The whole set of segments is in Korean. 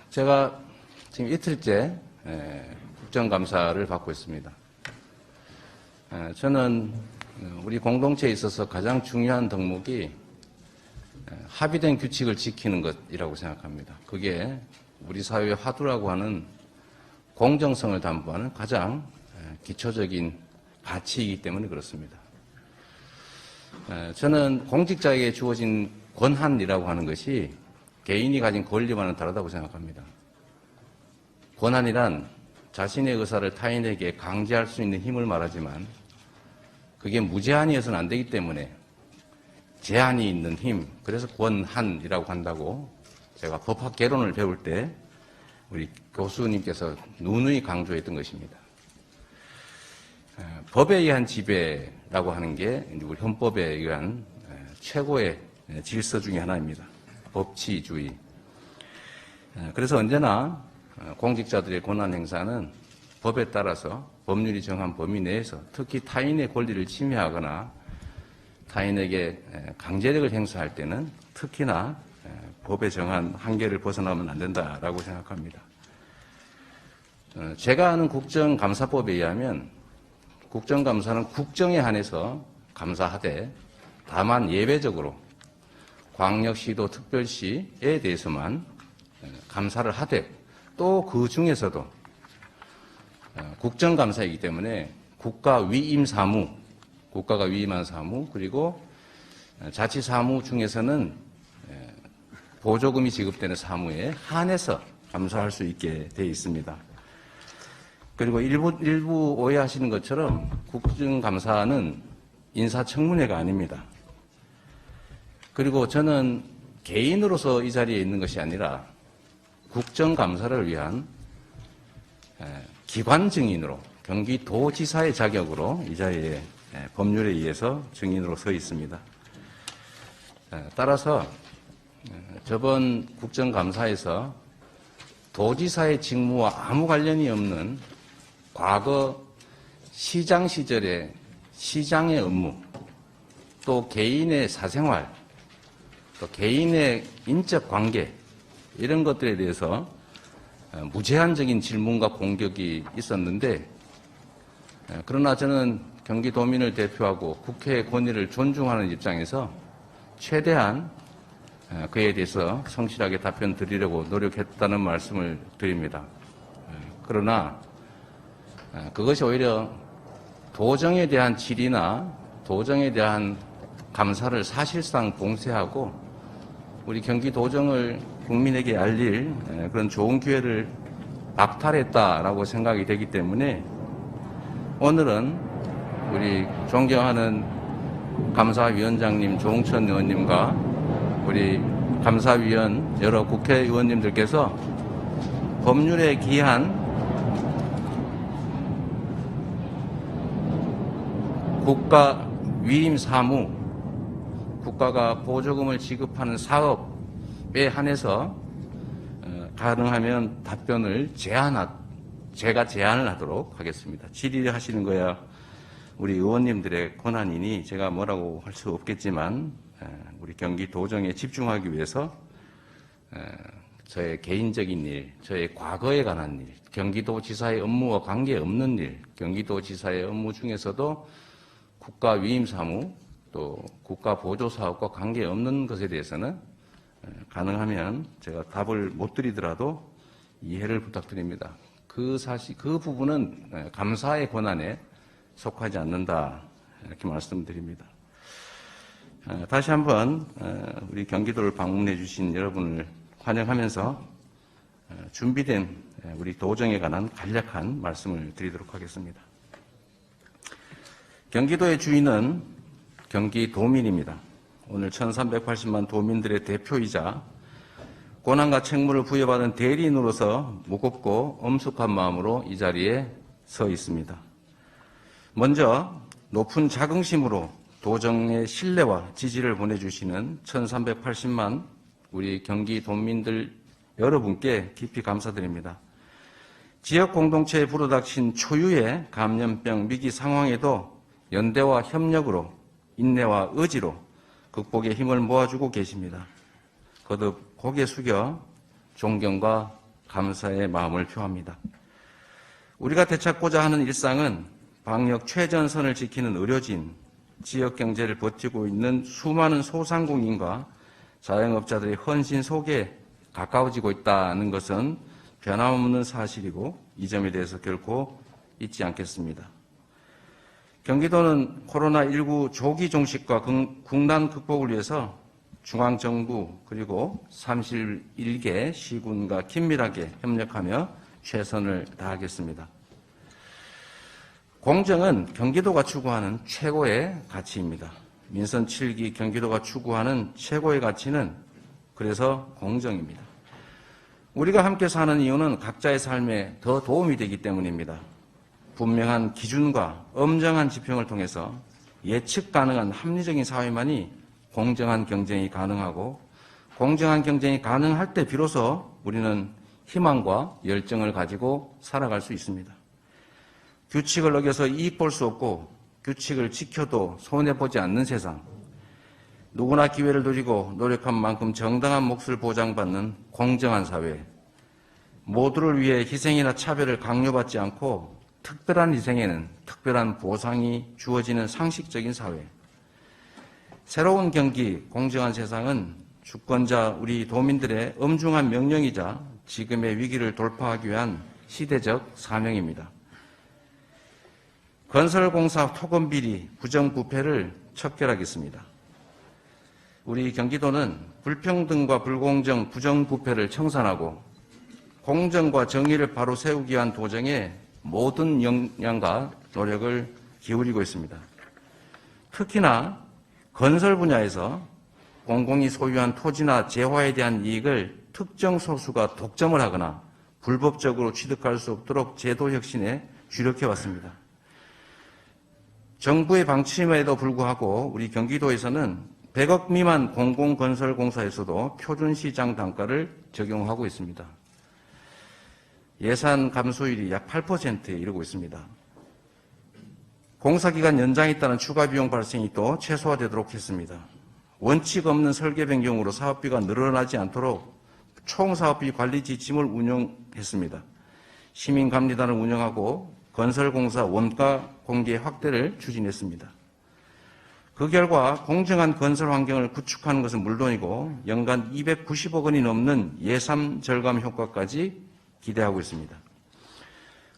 제가 지금 이틀째 국정감사를 받고 있습니다. 저는 우리 공동체에 있어서 가장 중요한 덕목이 합의된 규칙을 지키는 것이라고 생각합니다. 그게 우리 사회의 화두라고 하는 공정성을 담보하는 가장 기초적인 가치이기 때문에 그렇습니다. 저는 공직자에게 주어진 권한이라고 하는 것이 개인이 가진 권리와는 다르다고 생각합니다. 권한이란 자신의 의사를 타인에게 강제할 수 있는 힘을 말하지만 그게 무제한이어서는 안 되기 때문에 제한이 있는 힘, 그래서 권한이라고 한다고 제가 법학 개론을 배울 때 우리 교수님께서 누누이 강조했던 것입니다. 법에 의한 지배라고 하는 게 우리 헌법에 의한 최고의 질서 중에 하나입니다. 법치주의. 그래서 언제나 공직자들의 권한 행사는 법에 따라서 법률이 정한 범위 내에서 특히 타인의 권리를 침해하거나 타인에게 강제력을 행사할 때는 특히나 법에 정한 한계를 벗어나면 안 된다라고 생각합니다. 제가 아는 국정감사법에 의하면 국정감사는 국정에 한해서 감사하되 다만 예외적으로 광역시도 특별시에 대해서만 감사를 하되 또 그 중에서도 국정감사이기 때문에 국가 위임 사무, 국가가 위임한 사무, 그리고 자치 사무 중에서는 보조금이 지급되는 사무에 한해서 감사할 수 있게 되어 있습니다. 그리고 일부 오해하시는 것처럼 국정감사는 인사청문회가 아닙니다. 그리고 저는 개인으로서 이 자리에 있는 것이 아니라 국정감사를 위한 기관 증인으로 경기도지사의 자격으로 이 자리에 법률에 의해서 증인으로 서 있습니다. 따라서 저번 국정감사에서 도지사의 직무와 아무 관련이 없는 과거 시장 시절의 시장의 업무, 또 개인의 사생활, 또 개인의 인적 관계 이런 것들에 대해서 무제한적인 질문과 공격이 있었는데 그러나 저는 경기도민을 대표하고 국회의 권위를 존중하는 입장에서 최대한 그에 대해서 성실하게 답변 드리려고 노력했다는 말씀을 드립니다. 그러나 그것이 오히려 도정에 대한 질의나 도정에 대한 감사를 사실상 봉쇄하고 우리 경기도정을 국민에게 알릴 그런 좋은 기회를 박탈했다라고 생각이 되기 때문에 오늘은 우리 존경하는 감사위원장님 조홍천 의원님과 우리 감사위원 여러 국회의원님들께서 법률에 기한 국가 위임 사무, 국가가 보조금을 지급하는 사업에 한해서 가능하면 답변을 제가 제안을 하도록 하겠습니다. 질의하시는 거야 우리 의원님들의 권한이니 제가 뭐라고 할 수 없겠지만 우리 경기도정에 집중하기 위해서 저의 개인적인 일, 저의 과거에 관한 일, 경기도지사의 업무와 관계없는 일, 경기도지사의 업무 중에서도 국가 위임 사무 또 국가 보조 사업과 관계없는 것에 대해서는 가능하면 제가 답을 못 드리더라도 이해를 부탁드립니다. 그 부분은 감사의 권한에 속하지 않는다 이렇게 말씀드립니다. 다시 한번 우리 경기도를 방문해 주신 여러분을 환영하면서 준비된 우리 도정에 관한 간략한 말씀을 드리도록 하겠습니다. 경기도의 주인은 경기도민입니다. 오늘 1380만 도민들의 대표이자 권한과 책무를 부여받은 대리인으로서 무겁고 엄숙한 마음으로 이 자리에 서 있습니다. 먼저 높은 자긍심으로 도정의 신뢰와 지지를 보내주시는 1380만 우리 경기도민들 여러분께 깊이 감사드립니다. 지역 공동체에 불어닥친 초유의 감염병 위기 상황에도 연대와 협력으로 인내와 의지로 극복의 힘을 모아주고 계십니다. 거듭 고개 숙여 존경과 감사의 마음을 표합니다. 우리가 되찾고자 하는 일상은 방역 최전선을 지키는 의료진, 지역 경제를 버티고 있는 수많은 소상공인과 자영업자들의 헌신 속에 가까워지고 있다는 것은 변함없는 사실이고 이 점에 대해서 결코 잊지 않겠습니다. 경기도는 코로나19 조기 종식과 국난 극복을 위해서 중앙정부 그리고 31개 시군과 긴밀하게 협력하며 최선을 다하겠습니다. 공정은 경기도가 추구하는 최고의 가치입니다. 민선 7기 경기도가 추구하는 최고의 가치는 그래서 공정입니다. 우리가 함께 사는 이유는 각자의 삶에 더 도움이 되기 때문입니다. 분명한 기준과 엄정한 지평을 통해서 예측 가능한 합리적인 사회만이 공정한 경쟁이 가능하고 공정한 경쟁이 가능할 때 비로소 우리는 희망과 열정을 가지고 살아갈 수 있습니다. 규칙을 어겨서 이익 볼 수 없고 규칙을 지켜도 손해보지 않는 세상, 누구나 기회를 누리고 노력한 만큼 정당한 몫을 보장받는 공정한 사회, 모두를 위해 희생이나 차별을 강요받지 않고 특별한 희생에는 특별한 보상이 주어지는 상식적인 사회, 새로운 경기, 공정한 세상은 주권자 우리 도민들의 엄중한 명령이자 지금의 위기를 돌파하기 위한 시대적 사명입니다. 건설공사 토건비리, 부정부패를 척결하겠습니다. 우리 경기도는 불평등과 불공정, 부정부패를 청산하고 공정과 정의를 바로 세우기 위한 도정에 모든 역량과 노력을 기울이고 있습니다. 특히나 건설 분야에서 공공이 소유한 토지나 재화에 대한 이익을 특정 소수가 독점을 하거나 불법적으로 취득할 수 없도록 제도 혁신에 주력해왔습니다. 정부의 방침에도 불구하고 우리 경기도에서는 100억 미만 공공건설공사에서도 표준시장 단가를 적용하고 있습니다. 예산 감소율이 약 8%에 이르고 있습니다. 공사기간 연장에 따른 추가 비용 발생이 또 최소화되도록 했습니다. 원칙 없는 설계 변경으로 사업비가 늘어나지 않도록 총사업비 관리 지침을 운영했습니다. 시민감리단을 운영하고 건설공사 원가 공개 확대를 추진했습니다. 그 결과 공정한 건설 환경을 구축하는 것은 물론이고 연간 290억 원이 넘는 예산 절감 효과까지 기대하고 있습니다.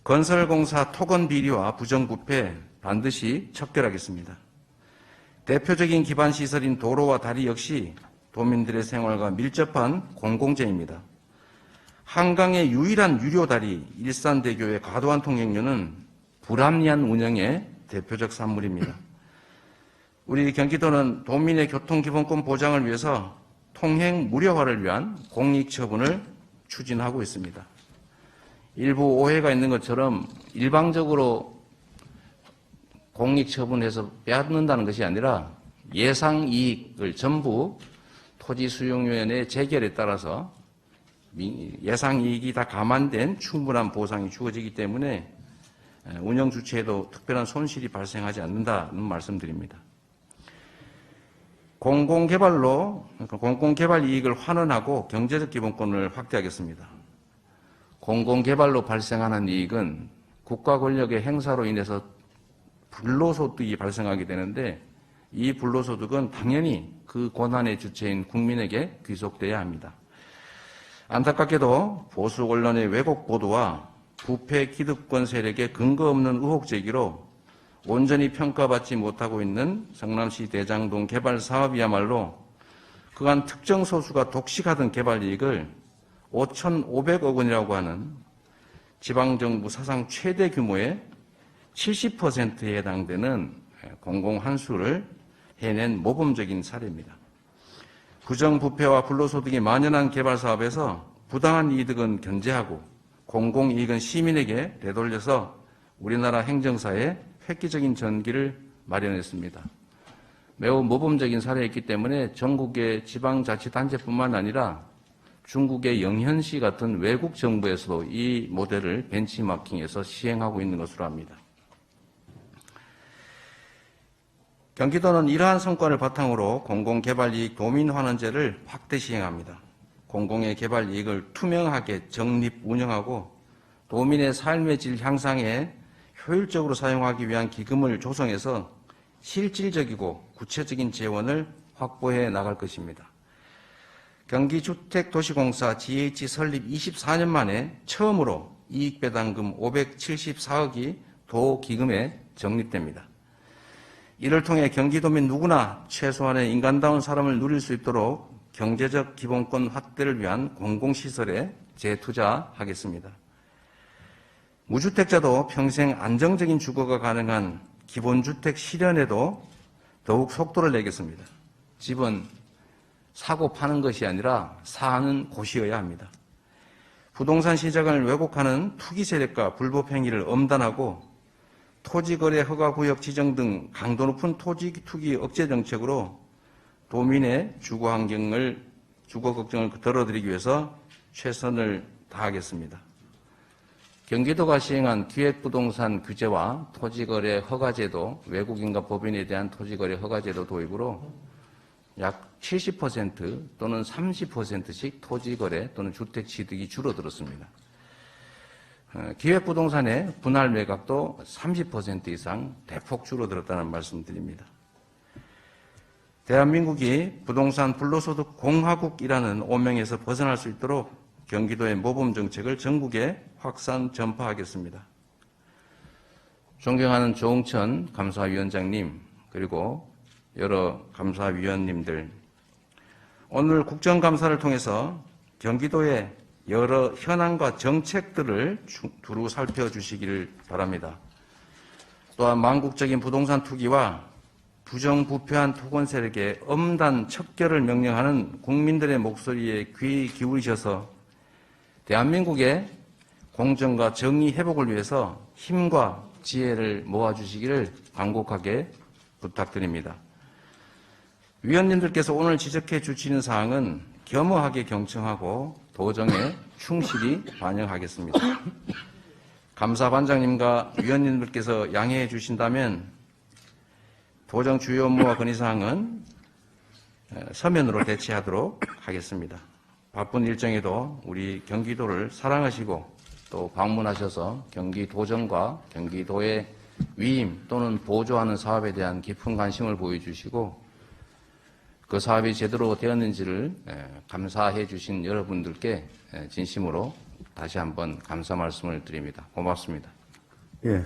건설공사 토건 비리와 부정부패 반드시 척결하겠습니다. 대표적인 기반시설인 도로와 다리 역시 도민들의 생활과 밀접한 공공재입니다. 한강의 유일한 유료 다리 일산대교의 과도한 통행료는 불합리한 운영의 대표적 산물입니다. 우리 경기도는 도민의 교통기본권 보장을 위해서 통행 무료화를 위한 공익처분을 추진하고 있습니다. 일부 오해가 있는 것처럼 일방적으로 공익처분해서 빼앗는다는 것이 아니라 예상이익을 전부 토지수용위원회 재결에 따라서 예상이익이 다 감안된 충분한 보상이 주어지기 때문에 운영 주체에도 특별한 손실이 발생하지 않는다는 말씀드립니다. 공공개발 이익을 환원하고 경제적 기본권을 확대하겠습니다. 공공개발로 발생하는 이익은 국가 권력의 행사로 인해서 불로소득이 발생하게 되는데 이 불로소득은 당연히 그 권한의 주체인 국민에게 귀속돼야 합니다. 안타깝게도 보수 언론의 왜곡 보도와 부패 기득권 세력의 근거 없는 의혹 제기로 온전히 평가받지 못하고 있는 성남시 대장동 개발 사업이야말로 그간 특정 소수가 독식하던 개발 이익을 5,500억 원이라고 하는 지방정부 사상 최대 규모의 70%에 해당되는 공공환수를 해낸 모범적인 사례입니다. 부정부패와 불로소득이 만연한 개발사업에서 부당한 이득은 견제하고 공공이익은 시민에게 되돌려서 우리나라 행정사에 획기적인 전기를 마련했습니다. 매우 모범적인 사례였기 때문에 전국의 지방자치단체뿐만 아니라 중국의 영현시 같은 외국 정부에서도 이 모델을 벤치마킹해서 시행하고 있는 것으로 압니다. 경기도는 이러한 성과를 바탕으로 공공개발이익 도민환원제를 확대 시행합니다. 공공의 개발 이익을 투명하게 적립 운영하고 도민의 삶의 질 향상에 효율적으로 사용하기 위한 기금을 조성해서 실질적이고 구체적인 재원을 확보해 나갈 것입니다. 경기주택도시공사 GH 설립 24년 만에 처음으로 이익배당금 574억이 도 기금에 적립됩니다. 이를 통해 경기도민 누구나 최소한의 인간다운 삶을 누릴 수 있도록 경제적 기본권 확대를 위한 공공시설에 재투자하겠습니다. 무주택자도 평생 안정적인 주거가 가능한 기본주택 실현에도 더욱 속도를 내겠습니다. 집은 사고 파는 것이 아니라 사는 곳이어야 합니다. 부동산 시장을 왜곡하는 투기 세력과 불법 행위를 엄단하고 토지거래 허가구역 지정 등 강도 높은 토지 투기 억제 정책으로 도민의 주거 걱정을 덜어드리기 위해서 최선을 다하겠습니다. 경기도가 시행한 기획부동산 규제와 토지거래 허가제도, 외국인과 법인에 대한 토지거래 허가제도 도입으로 약 70% 또는 30%씩 토지거래 또는 주택 취득이 줄어들었습니다. 기획부동산의 분할 매각도 30% 이상 대폭 줄어들었다는 말씀드립니다. 대한민국이 부동산 불로소득 공화국이라는 오명에서 벗어날 수 있도록 경기도의 모범 정책을 전국에 확산 전파하겠습니다. 존경하는 조응천 감사위원장님, 그리고 여러 감사위원님들, 오늘 국정감사를 통해서 경기도의 여러 현안과 정책들을 두루 살펴주시기를 바랍니다. 또한 망국적인 부동산 투기와 부정부패한 토건 세력의 엄단 척결을 명령하는 국민들의 목소리에 귀 기울이셔서 대한민국의 공정과 정의 회복을 위해서 힘과 지혜를 모아주시기를 간곡하게 부탁드립니다. 위원님들께서 오늘 지적해 주시는 사항은 겸허하게 경청하고 도정에 충실히 반영하겠습니다. 감사반장님과 위원님들께서 양해해 주신다면 도정 주요 업무와 건의사항은 서면으로 대체하도록 하겠습니다. 바쁜 일정에도 우리 경기도를 사랑하시고 또 방문하셔서 경기도정과 경기도의 위임 또는 보조하는 사업에 대한 깊은 관심을 보여주시고 그 사업이 제대로 되었는지를 감사해 주신 여러분들께 진심으로 다시 한번 감사 말씀을 드립니다. 고맙습니다. 예.